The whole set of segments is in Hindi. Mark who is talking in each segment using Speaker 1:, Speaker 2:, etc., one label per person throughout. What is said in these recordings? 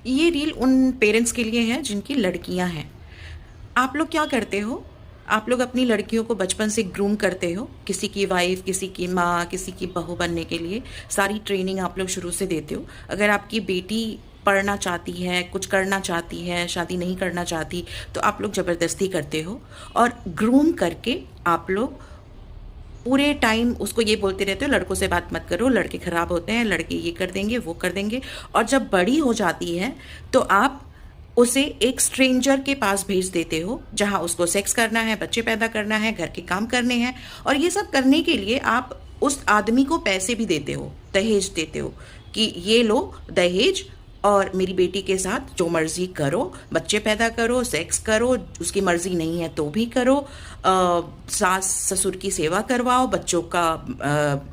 Speaker 1: ये रील उन पेरेंट्स के लिए है जिनकी लड़कियां हैं। आप लोग क्या करते हो? आप लोग अपनी लड़कियों को बचपन से ग्रूम करते हो, किसी की वाइफ, किसी की माँ, किसी की बहू बनने के लिए सारी ट्रेनिंग आप लोग शुरू से देते हो। अगर आपकी बेटी पढ़ना चाहती है, कुछ करना चाहती है, शादी नहीं करना चाहती, तो आप लोग ज़बरदस्ती करते हो और ग्रूम करके आप लोग पूरे टाइम उसको ये बोलते रहते हो लड़कों से बात मत करो, लड़के खराब होते हैं, लड़के ये कर देंगे वो कर देंगे। और जब बड़ी हो जाती है तो आप उसे एक स्ट्रेंजर के पास भेज देते हो जहां उसको सेक्स करना है, बच्चे पैदा करना है, घर के काम करने हैं। और ये सब करने के लिए आप उस आदमी को पैसे भी देते हो, दहेज देते हो कि ये लो दहेज, और मेरी बेटी के साथ जो मर्जी करो, बच्चे पैदा करो, सेक्स करो, उसकी मर्जी नहीं है तो भी करो, सास ससुर की सेवा करवाओ, बच्चों का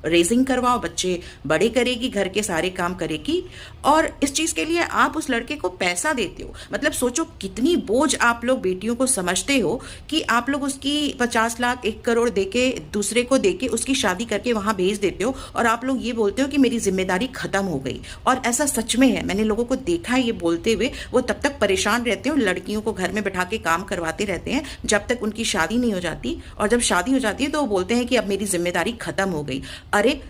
Speaker 1: रेजिंग करवाओ, बच्चे बड़े करेगी, घर के सारे काम करेगी। और इस चीज़ के लिए आप उस लड़के को पैसा देते हो। मतलब सोचो कितनी बोझ आप लोग बेटियों को समझते हो कि आप लोग उसकी 50 लाख 1 करोड़ देके, दूसरे को देके उसकी शादी करके वहां भेज देते हो और आप लोग ये बोलते हो कि मेरी जिम्मेदारी खत्म हो गई। और ऐसा सच में है, मैंने लोगों को देखा है ये बोलते हुए। वो तब तक परेशान रहते हैं, लड़कियों को घर में बैठा के काम करवाते रहते हैं जब तक उनकी शादी नहीं हो जाती, और जब शादी हो जाती है तो वो बोलते हैं कि अब मेरी जिम्मेदारी खत्म हो गई। अरे,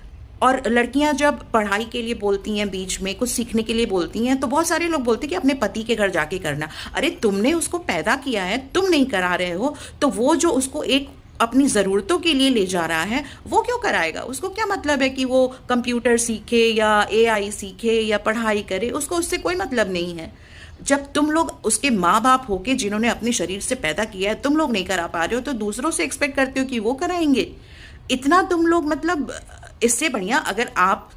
Speaker 1: और लड़कियां जब पढ़ाई के लिए बोलती हैं, बीच में कुछ सीखने के लिए बोलती हैं, तो बहुत सारे लोग बोलते हैं कि अपने पति के घर जाके करना। अरे तुमने उसको पैदा किया है, तुम नहीं करा रहे हो, तो वो जो उसको एक अपनी ज़रूरतों के लिए ले जा रहा है वो क्यों कराएगा? उसको क्या मतलब है कि वो कंप्यूटर सीखे या एआई सीखे या पढ़ाई करे? उसको उससे कोई मतलब नहीं है। जब तुम लोग उसके माँ बाप होके जिन्होंने अपने शरीर से पैदा किया है तुम लोग नहीं करा पा रहे हो, तो दूसरों से एक्सपेक्ट करते हो कि वो कराएंगे? इतना तुम लोग, मतलब इससे बढ़िया अगर आप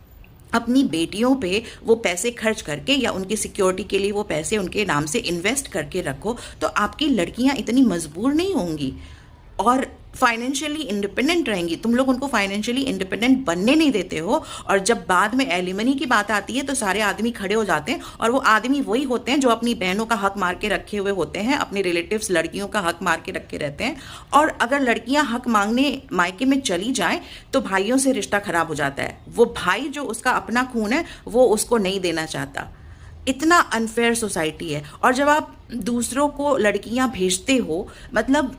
Speaker 1: अपनी बेटियों पे वो पैसे खर्च करके या उनकी सिक्योरिटी के लिए वो पैसे उनके नाम से इन्वेस्ट करके रखो, तो आपकी लड़कियां इतनी मजबूर नहीं होंगी और फाइनेंशियली इंडिपेंडेंट रहेंगी। तुम लोग उनको फाइनेंशियली इंडिपेंडेंट बनने नहीं देते हो। और जब बाद में एलिमनी की बात आती है तो सारे आदमी खड़े हो जाते हैं, और वो आदमी वही होते हैं जो अपनी बहनों का हक मार के रखे हुए होते हैं, अपने रिलेटिव्स लड़कियों का हक मार के रखे रहते हैं। और अगर लड़कियां हक मांगने मायके में चली जाए तो भाइयों से रिश्ता खराब हो जाता है। वो भाई जो उसका अपना खून है वो उसको नहीं देना चाहता। इतना अनफेयर सोसाइटी है। और जब आप दूसरों को लड़कियां भेजते हो, मतलब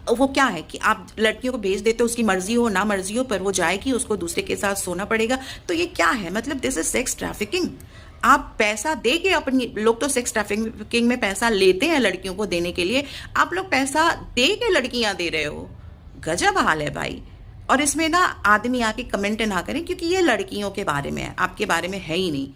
Speaker 1: वो क्या है कि आप लड़कियों को भेज देते हो, उसकी मर्जी हो ना मर्जी हो, पर वो जाएगी, उसको दूसरे के साथ सोना पड़ेगा। तो ये क्या है? मतलब दिस इज सेक्स ट्रैफिकिंग। आप पैसा दे के, अपनी लोग तो सेक्स ट्रैफिकिंग में पैसा लेते हैं लड़कियों को देने के लिए, आप लोग पैसा दे के लड़कियां दे रहे हो। गजब हाल है भाई। और इसमें ना आदमी आके कमेंट ना करें, क्योंकि ये लड़कियों के बारे में है, आपके बारे में है ही नहीं।